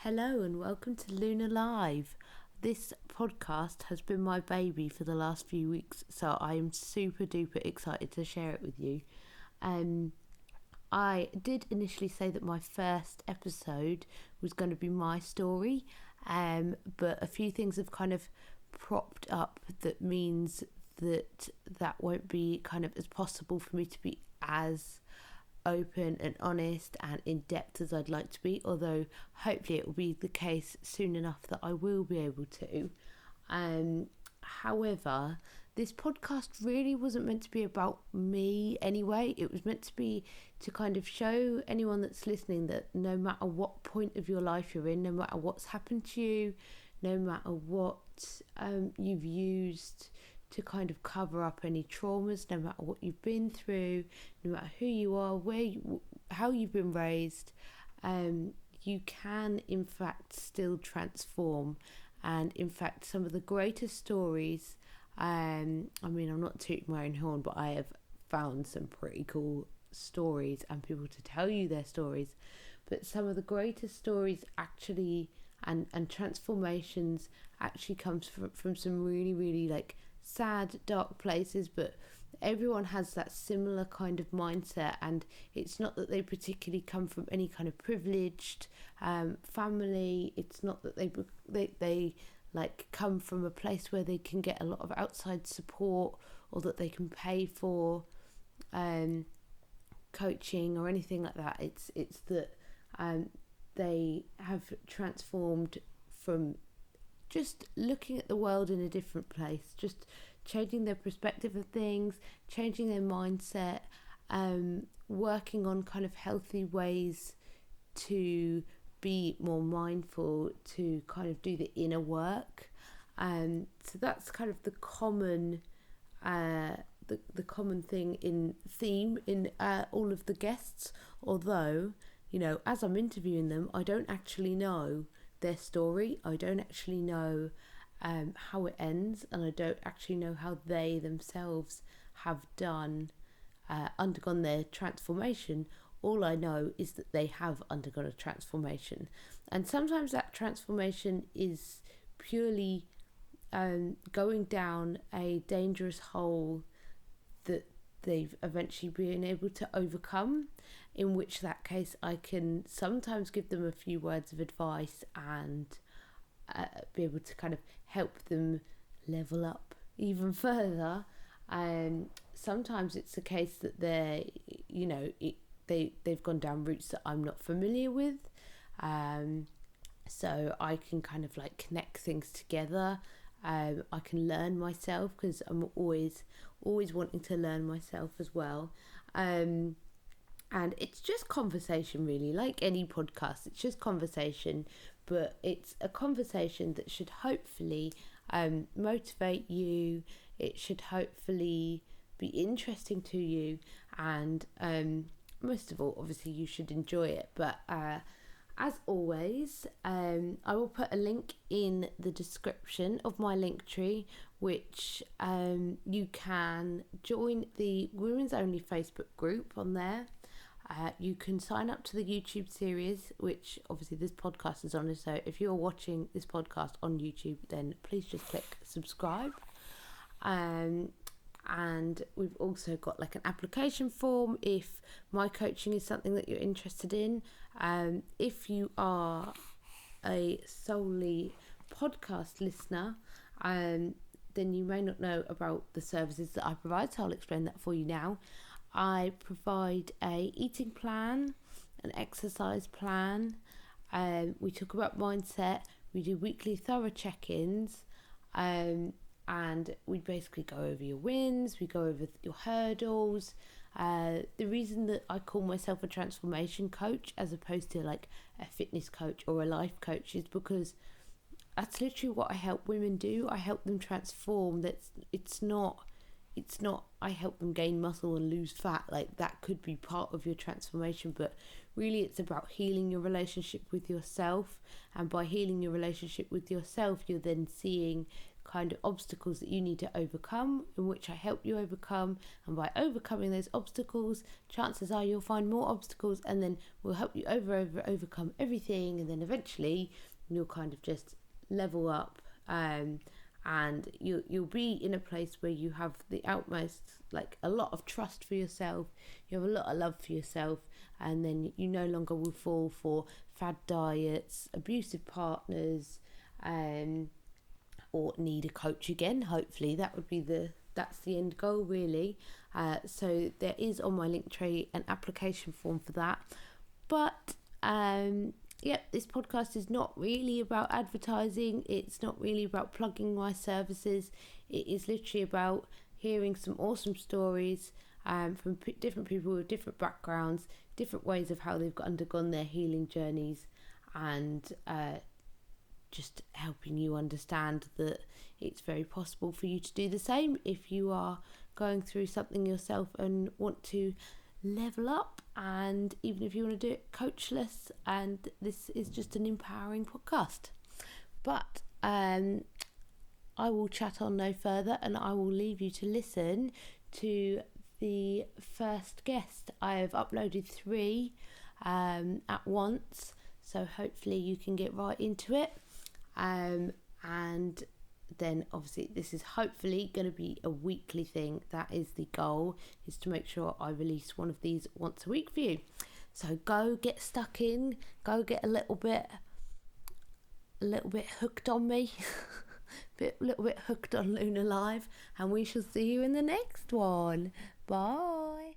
Hello and welcome to Luna Live. This podcast has been my baby for the last few weeks, so I am super duper excited to share it with you. I did initially say that my first episode was going to be my story, but a few things have kind of propped up that means that won't be kind of as possible for me to be as open and honest and in depth as I'd like to be, although hopefully it will be the case soon enough that I will be able to. However, this podcast really wasn't meant to be about me anyway. It was meant to be to kind of show anyone that's listening that no matter what point of your life you're in, no matter what's happened to you, no matter what you've used to kind of cover up any traumas, no matter what you've been through, no matter who you are, how you've been raised, you can in fact still transform. And in fact, some of the greatest stories, I'm not tooting my own horn, but I have found some pretty cool stories and people to tell you their stories. But some of the greatest stories actually and transformations actually comes from some really, really like sad, dark places, but everyone has that similar kind of mindset, and it's not that they particularly come from any kind of privileged family. It's not that they like come from a place where they can get a lot of outside support, or that they can pay for coaching or anything like that. It's that they have transformed from just looking at the world in a different place, just changing their perspective of things, changing their mindset, working on kind of healthy ways to be more mindful, to kind of do the inner work. So that's kind of the common the common thing in theme in all of the guests, although, as I'm interviewing them, I don't actually know their story. I don't actually know how it ends, and I don't actually know how they themselves have undergone their transformation. All I know is that they have undergone a transformation, and sometimes that transformation is purely going down a dangerous hole that they've eventually been able to overcome, in which that case I can sometimes give them a few words of advice and be able to kind of help them level up even further. Sometimes it's a case that they've gone down routes that I'm not familiar with, so I can kind of like connect things together. I can learn myself, because I'm always wanting to learn myself as well. And it's just conversation, really, like any podcast. It's just conversation, but it's a conversation that should hopefully motivate you. It should hopefully be interesting to you, and most of all, obviously, you should enjoy it. But as always, I will put a link in the description of my Linktree, which you can join the Women's Only Facebook group on there. You can sign up to the YouTube series, which obviously this podcast is on. So if you're watching this podcast on YouTube, then please just click subscribe. And we've also got like an application form if my coaching is something that you're interested in. If you are a solely podcast listener, then you may not know about the services that I provide, so I'll explain that for you now. I provide a eating plan, an exercise plan. We talk about mindset. We do weekly thorough check-ins. And we basically go over your wins, we go over your hurdles. The reason that I call myself a transformation coach as opposed to like a fitness coach or a life coach is because that's literally what I help women do. I help them transform. It's not I help them gain muscle and lose fat. Like, that could be part of your transformation, but really it's about healing your relationship with yourself. And by healing your relationship with yourself, you're then seeing kind of obstacles that you need to overcome, in which I help you overcome. And by overcoming those obstacles, chances are you'll find more obstacles, and then we'll help you overcome everything, and then eventually you'll kind of just level up, and you'll be in a place where you have the utmost, like, a lot of trust for yourself, you have a lot of love for yourself, and then you no longer will fall for fad diets, abusive partners, or need a coach again. Hopefully that's the end goal, really. So there is on my Linktree an application form for that. But this podcast is not really about advertising. It's not really about plugging my services. It is literally about hearing some awesome stories from different people with different backgrounds, different ways of how they've undergone their healing journeys, and just helping you understand that it's very possible for you to do the same if you are going through something yourself and want to level up, and even if you want to do it coachless. And this is just an empowering podcast. But I will chat on no further, and I will leave you to listen to the first guest. I have uploaded 3 at once, so hopefully you can get right into it. And then obviously this is hopefully going to be a weekly thing. That is the goal, is to make sure I release one of these once a week for you. So go get stuck in, go get a little bit hooked on me, a little bit hooked on Luna Live, and we shall see you in the next one. Bye.